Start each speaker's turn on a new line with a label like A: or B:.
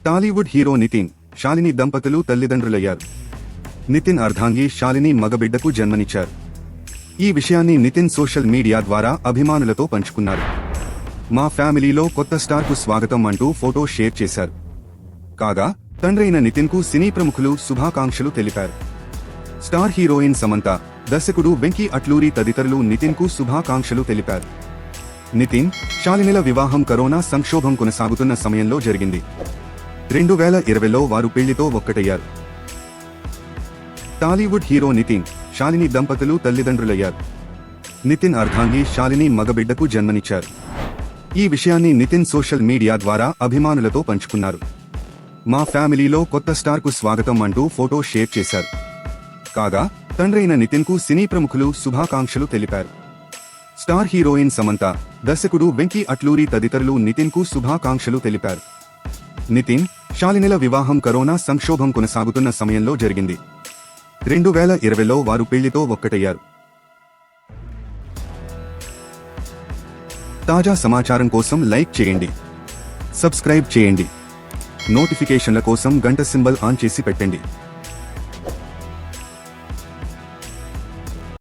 A: Tollywood hero Nitin, Shalini దంపతులు తల్లిదండ్రులయ్యారు. నితిన్ అర్ధాంగి శాలిని మగబిడ్డకు జన్మనిచ్చారు. ఈ విషయాన్ని నితిన్ సోషల్ మీడియా ద్వారా అభిమానులతో పంచుకున్నారు. మా ఫ్యామిలీలో కొత్త స్టార్కు స్వాగతం అంటూ ఫోటో షేర్ చేశారు. కాగా తండ్రైన నితిన్కు సినీ ప్రముఖులు శుభాకాంక్షలు తెలిపారు. స్టార్ హీరోయిన్ సమంత, దర్శకుడు వెంకీ అట్లూరి తదితరులు నితిన్కు శుభాకాంక్షలు తెలిపారు. నితిన్, శాలినిల వివాహం కరోనా సంక్షోభం కొనసాగుతున్న సమయంలో జరిగింది. 2020లో వారు పెళ్లితో ఒక్కటయ్యారు. టాలీవుడ్ హీరో నితిన్, శాలిని దంపతులు తల్లిదండ్రులయ్యారు. నితిన్ అర్ధాంగి శాలిని మగబిడ్డకు జన్మనిచ్చారు. ఈ విషయాన్ని నితిన్ సోషల్ మీడియా ద్వారా అభిమానులతో పంచుకున్నారు. మా ఫ్యామిలీలో కొత్త స్టార్కు స్వాగతం అంటూ ఫోటో షేర్ చేశారు. కాగా తండ్రైన నితిన్కు సినీ ప్రముఖులు శుభాకాంక్షలు తెలిపారు. స్టార్ హీరోయిన్ సమంత, దర్శకుడు వెంకీ అట్లూరి తదితరులు నితిన్కు శుభాకాంక్షలు తెలిపారు. నితిన్, శాలినిల వివాహం కరోనా సంక్షోభం కొనసాగుతున్న సమయంలో జరిగింది. 2020లో వారు పెళ్లితో ఒక్కటయ్యారు. తాజా సమాచారం కోసం లైక్ చేయండి, సబ్స్క్రైబ్ చేయండి, నోటిఫికేషన్ల కోసం గంట సింబల్ ఆన్ చేసి పెట్టండి.